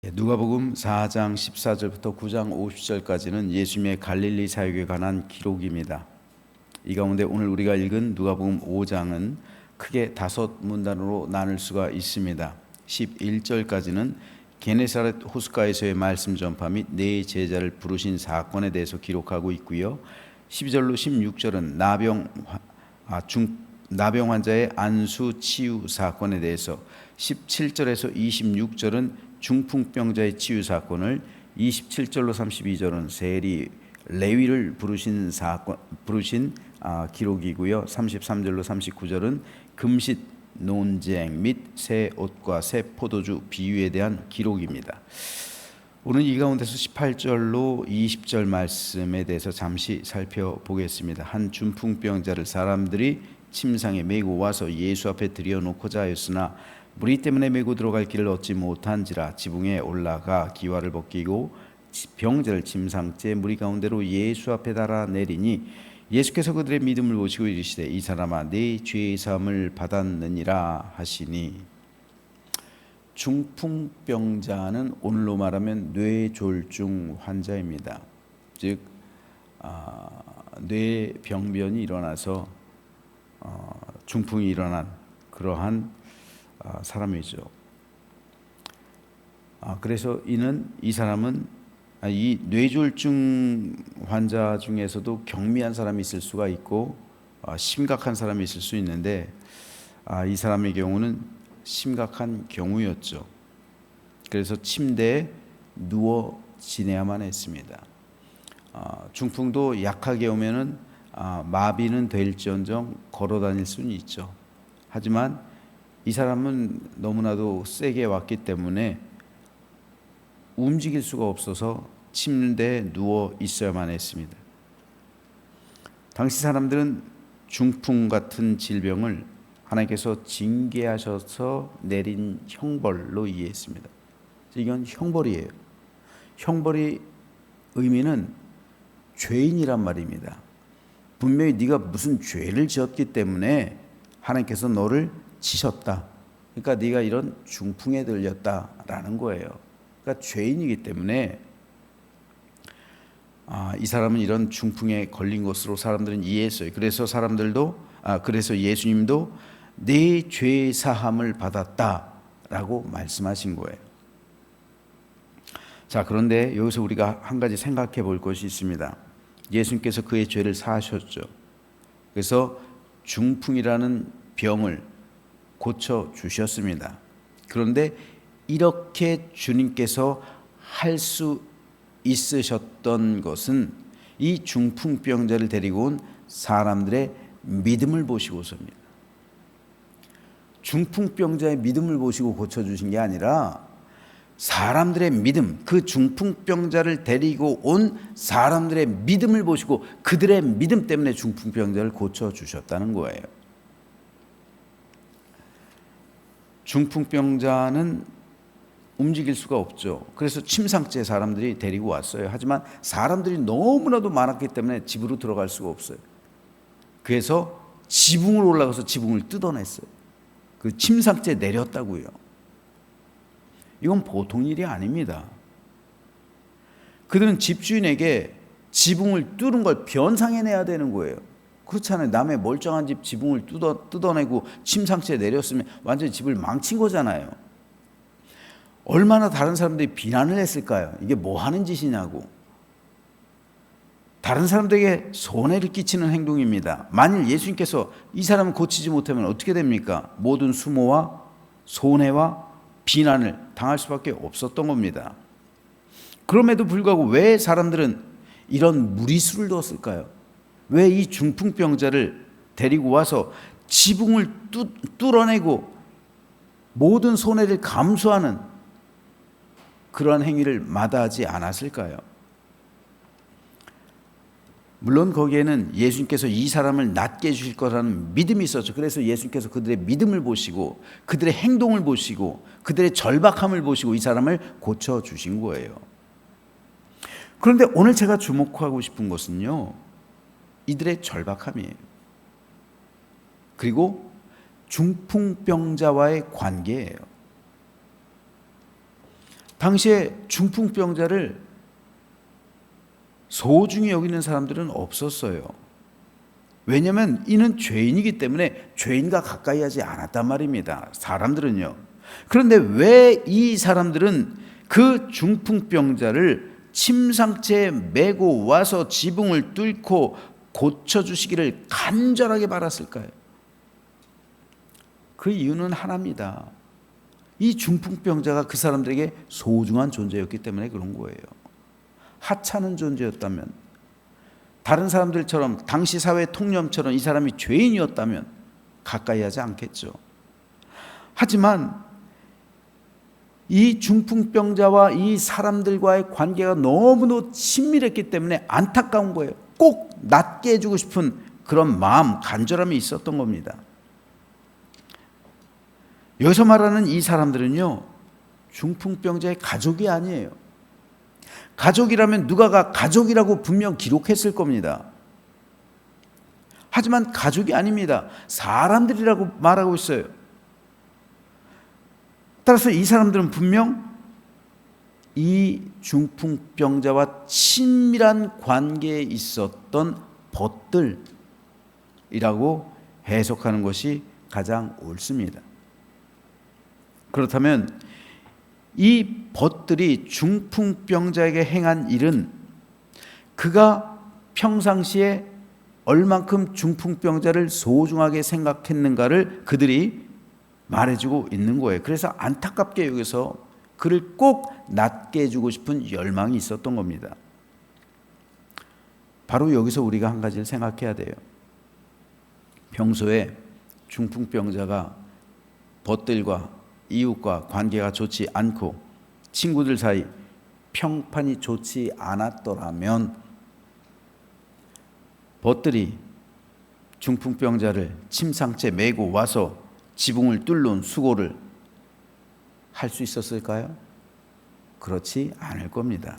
누가복음 4장 14절부터 9장 50절까지는 예수님의 갈릴리 사역에 관한 기록입니다. 이 가운데 오늘 우리가 읽은 누가복음 5장은 크게 5문단으로 나눌 수가 있습니다. 11절까지는 게네사렛 호숫가에서의 말씀 전파 및 네 제자를 부르신 사건에 대해서 기록하고 있고요. 12절로 16절은 나병 환자의 안수 치유 사건에 대해서, 17절에서 26절은 중풍병자의 치유 사건을, 27절로 32절은 세리 레위를 부르신 기록이고요. 33절로 39절은 금식 논쟁 및 새 옷과 새 포도주 비유에 대한 기록입니다. 오늘 이 가운데서 18절로 20절 말씀에 대해서 잠시 살펴보겠습니다. 한 중풍병자를 사람들이 침상에 메고 와서 예수 앞에 들여놓고자 하였으나 무리 때문에 메고 들어갈 길을 얻지 못한지라 지붕에 올라가 기와를 벗기고 병자를 침상째 무리 가운데로 예수 앞에 달아 내리니 예수께서 그들의 믿음을 보시고 이르시되 이 사람아 네 죄의 사함을 받았느니라 하시니, 중풍병자는 오늘로 말하면 뇌졸중 환자입니다. 즉 뇌병변이 일어나서 중풍이 일어난 그러한 사람이죠. 그래서 이 사람은 이 뇌졸중 환자 중에서도 경미한 사람이 있을 수가 있고 심각한 사람이 있을 수 있는데 이 사람의 경우는 심각한 경우였죠. 그래서 침대에 누워 지내야만 했습니다. 중풍도 약하게 오면은 마비는 될지언정 걸어 다닐 수는 있죠. 하지만 이 사람은 너무나도 세게 왔기 때문에 움직일 수가 없어서 침대에 누워 있어야만 했습니다. 당시 사람들은 중풍 같은 질병을 하나님께서 징계하셔서 내린 형벌로 이해했습니다. 이건 형벌이에요. 형벌의 의미는 죄인이란 말입니다. 분명히 네가 무슨 죄를 지었기 때문에 하나님께서 너를 치셨다. 그러니까 네가 이런 중풍에 들렸다라는 거예요. 그러니까 죄인이기 때문에 이 사람은 이런 중풍에 걸린 것으로 사람들은 이해했어요. 그래서 예수님도 네 죄 사함을 받았다라고 말씀하신 거예요. 자, 그런데 여기서 우리가 한 가지 생각해 볼 것이 있습니다. 예수님께서 그의 죄를 사하셨죠. 그래서 중풍이라는 병을 고쳐 주셨습니다. 그런데 이렇게 주님께서 할 수 있으셨던 것은 이 중풍병자를 데리고 온 사람들의 믿음을 보시고서입니다. 중풍병자의 믿음을 보시고 고쳐주신 게 아니라 사람들의 믿음, 그 중풍병자를 데리고 온 사람들의 믿음을 보시고 그들의 믿음 때문에 중풍병자를 고쳐주셨다는 거예요. 중풍병자는 움직일 수가 없죠. 그래서 침상째 사람들이 데리고 왔어요. 하지만 사람들이 너무나도 많았기 때문에 집으로 들어갈 수가 없어요. 그래서 지붕을 올라가서 지붕을 뜯어냈어요. 그 침상째 내렸다고요. 이건 보통 일이 아닙니다. 그들은 집주인에게 지붕을 뚫은 걸 변상해내야 되는 거예요. 그렇잖아요. 남의 멀쩡한 집 지붕을 뜯어내고 침상째 내렸으면 완전히 집을 망친 거잖아요. 얼마나 다른 사람들이 비난을 했을까요? 이게 뭐 하는 짓이냐고. 다른 사람들에게 손해를 끼치는 행동입니다. 만일 예수님께서 이 사람을 고치지 못하면 어떻게 됩니까? 모든 수모와 손해와 비난을 당할 수밖에 없었던 겁니다. 그럼에도 불구하고 왜 사람들은 이런 무리수를 뒀을까요? 왜 이 중풍병자를 데리고 와서 지붕을 뚫어내고 모든 손해를 감수하는 그러한 행위를 마다하지 않았을까요? 물론 거기에는 예수님께서 이 사람을 낫게 해주실 거라는 믿음이 있었죠. 그래서 예수님께서 그들의 믿음을 보시고 그들의 행동을 보시고 그들의 절박함을 보시고 이 사람을 고쳐주신 거예요. 그런데 오늘 제가 주목하고 싶은 것은요, 이들의 절박함이에요. 그리고 중풍병자와의 관계예요. 당시에 중풍병자를 소중히 여기는 사람들은 없었어요. 왜냐하면 이는 죄인이기 때문에 죄인과 가까이 하지 않았단 말입니다. 사람들은요. 그런데 왜 이 사람들은 그 중풍병자를 침상째에 메고 와서 지붕을 뚫고 고쳐주시기를 간절하게 바랐을까요? 그 이유는 하나입니다. 이 중풍병자가 그 사람들에게 소중한 존재였기 때문에 그런 거예요. 하찮은 존재였다면, 다른 사람들처럼 당시 사회 통념처럼 이 사람이 죄인이었다면 가까이 하지 않겠죠. 하지만 이 중풍병자와 이 사람들과의 관계가 너무도 친밀했기 때문에 안타까운 거예요. 꼭 낫게 해주고 싶은 그런 마음, 간절함이 있었던 겁니다. 여기서 말하는 이 사람들은요, 중풍병자의 가족이 아니에요. 가족이라면 누가가 가족이라고 분명 기록했을 겁니다. 하지만 가족이 아닙니다. 사람들이라고 말하고 있어요. 따라서 이 사람들은 분명 이 중풍병자와 친밀한 관계에 있었던 벗들이라고 해석하는 것이 가장 옳습니다. 그렇다면 이 벗들이 중풍병자에게 행한 일은 그가 평상시에 얼만큼 중풍병자를 소중하게 생각했는가를 그들이 말해주고 있는 거예요. 그래서 안타깝게 여기서 그를 꼭 낫게 해주고 싶은 열망이 있었던 겁니다. 바로 여기서 우리가 한 가지를 생각해야 돼요. 평소에 중풍병자가 벗들과 이웃과 관계가 좋지 않고 친구들 사이 평판이 좋지 않았더라면 벗들이 중풍병자를 침상째 메고 와서 지붕을 뚫는 수고를 할 수 있었을까요? 그렇지 않을 겁니다.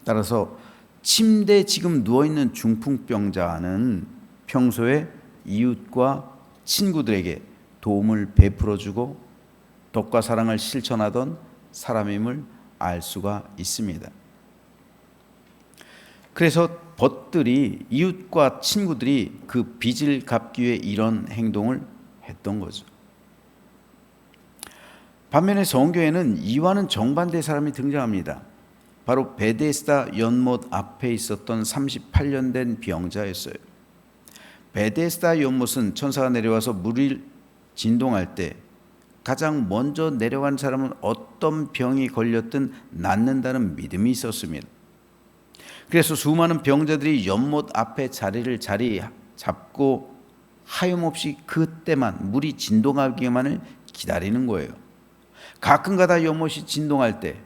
따라서 침대에 지금 누워있는 중풍병자는 평소에 이웃과 친구들에게 도움을 베풀어주고 덕과 사랑을 실천하던 사람임을 알 수가 있습니다. 그래서 벗들이, 이웃과 친구들이 그 빚을 갚기 위해 이런 행동을 했던 거죠. 반면에 성경에는 이와는 정반대의 사람이 등장합니다. 바로 베데스다 연못 앞에 있었던 38년 된 병자였어요. 베데스다 연못은 천사가 내려와서 물을 진동할 때 가장 먼저 내려간 사람은 어떤 병이 걸렸든 낫는다는 믿음이 있었습니다. 그래서 수많은 병자들이 연못 앞에 자리 잡고 하염없이 그때만 물이 진동하기만을 기다리는 거예요. 가끔가다 연못이 진동할 때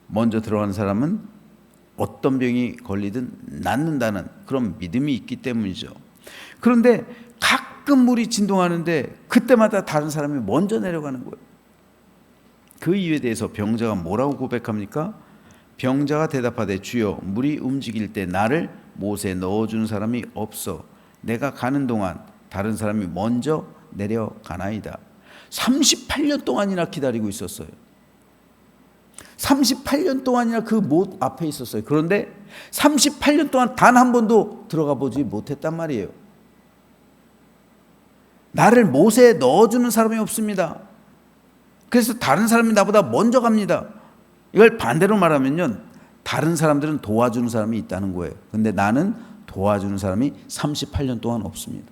먼저 들어간 사람은 어떤 병이 걸리든 낫는다는 그런 믿음이 있기 때문이죠. 그런데 가끔 물이 진동하는데 그때마다 다른 사람이 먼저 내려가는 거예요. 그 이유에 대해서 병자가 뭐라고 고백합니까? 병자가 대답하되 주여 물이 움직일 때 나를 못에 넣어주는 사람이 없어 내가 가는 동안 다른 사람이 먼저 내려가나이다. 38년 동안이나 기다리고 있었어요. 38년 동안이나 그 못 앞에 있었어요. 그런데 38년 동안 단 한 번도 들어가 보지 못했단 말이에요. 나를 못에 넣어주는 사람이 없습니다. 그래서 다른 사람이 나보다 먼저 갑니다. 이걸 반대로 말하면요, 다른 사람들은 도와주는 사람이 있다는 거예요. 근데 나는 도와주는 사람이 38년 동안 없습니다.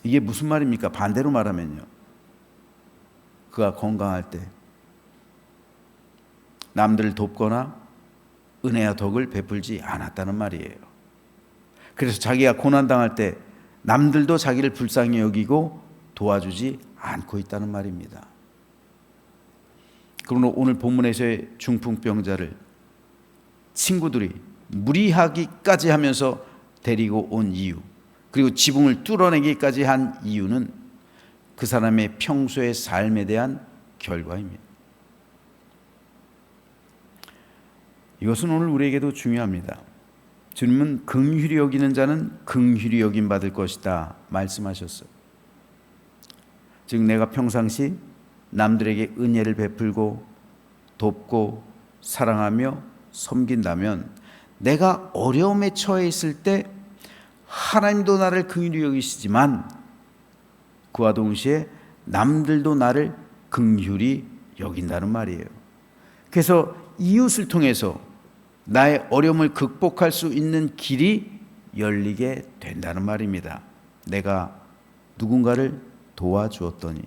이게 무슨 말입니까? 반대로 말하면요, 그가 건강할 때 남들을 돕거나 은혜와 덕을 베풀지 않았다는 말이에요. 그래서 자기가 고난당할 때 남들도 자기를 불쌍히 여기고 도와주지 않고 있다는 말입니다. 그러므로 오늘 본문에서의 중풍병자를 친구들이 무리하기까지 하면서 데리고 온 이유, 그리고 지붕을 뚫어내기까지 한 이유는 그 사람의 평소의 삶에 대한 결과입니다. 이것은 오늘 우리에게도 중요합니다. 주님은 긍휼히 여기는 자는 긍휼히 여김 받을 것이다 말씀하셨어요. 즉 내가 평상시 남들에게 은혜를 베풀고 돕고 사랑하며 섬긴다면 내가 어려움에 처해 있을 때 하나님도 나를 긍휼히 여기시지만 그와 동시에 남들도 나를 긍휼히 여긴다는 말이에요. 그래서 이웃을 통해서 나의 어려움을 극복할 수 있는 길이 열리게 된다는 말입니다. 내가 누군가를 도와주었더니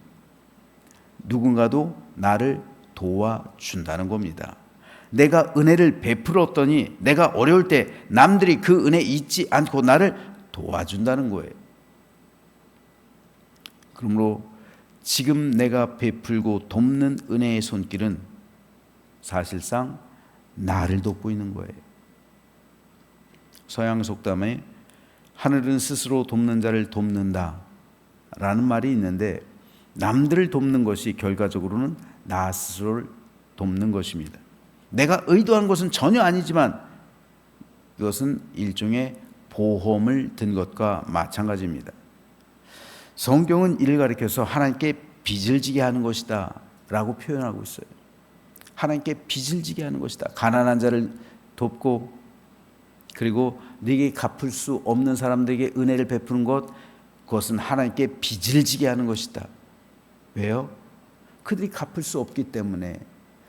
누군가도 나를 도와준다는 겁니다. 내가 은혜를 베풀었더니 내가 어려울 때 남들이 그 은혜 잊지 않고 나를 도와준다는 거예요. 그러므로 지금 내가 베풀고 돕는 은혜의 손길은 사실상 나를 돕고 있는 거예요. 서양 속담에 하늘은 스스로 돕는 자를 돕는다 라는 말이 있는데, 남들을 돕는 것이 결과적으로는 나 스스로를 돕는 것입니다. 내가 의도한 것은 전혀 아니지만 이것은 일종의 보험을 든 것과 마찬가지입니다. 성경은 이를 가리켜서 하나님께 빚을 지게 하는 것이다 라고 표현하고 있어요. 하나님께 빚을 지게 하는 것이다. 가난한 자를 돕고, 그리고 네게 갚을 수 없는 사람들에게 은혜를 베푸는 것, 그것은 하나님께 빚을 지게 하는 것이다. 왜요? 그들이 갚을 수 없기 때문에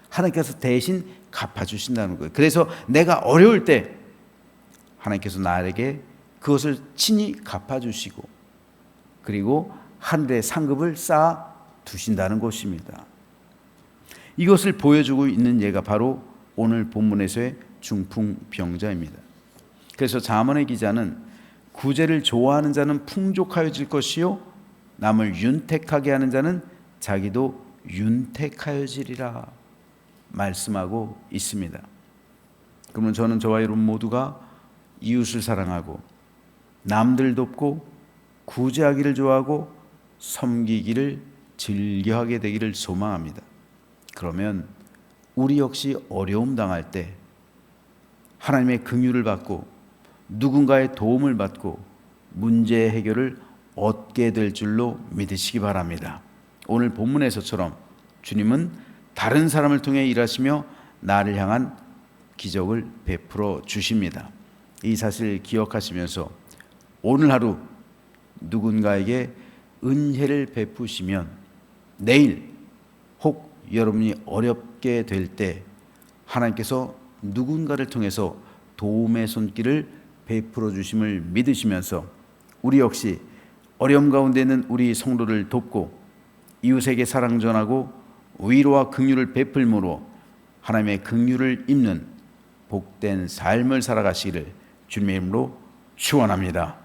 하나님께서 대신 갚아주신다는 거예요. 그래서 내가 어려울 때 하나님께서 나에게 그것을 친히 갚아주시고, 그리고 하늘의 상급을 쌓아 두신다는 것입니다. 이것을 보여주고 있는 예가 바로 오늘 본문에서의 중풍병자입니다. 그래서 잠언의 기자는 구제를 좋아하는 자는 풍족하여질 것이요 남을 윤택하게 하는 자는 자기도 윤택하여지리라 말씀하고 있습니다. 그러면 저는 저와 여러분 모두가 이웃을 사랑하고 남들 돕고 구제하기를 좋아하고 섬기기를 즐겨하게 되기를 소망합니다. 그러면 우리 역시 어려움 당할 때 하나님의 긍휼을 받고 누군가의 도움을 받고 문제 해결을 얻게 될 줄로 믿으시기 바랍니다. 오늘 본문에서처럼 주님은 다른 사람을 통해 일하시며 나를 향한 기적을 베풀어 주십니다. 이 사실을 기억하시면서 오늘 하루 누군가에게 은혜를 베푸시면 내일 혹 여러분이 어렵게 될 때 하나님께서 누군가를 통해서 도움의 손길을 베풀어 주심을 믿으시면서 우리 역시 어려움 가운데 있는 우리 성도를 돕고 이웃에게 사랑 전하고 위로와 긍휼을 베풀므로 하나님의 긍휼을 입는 복된 삶을 살아가시기를 주님의 이름으로 축원합니다.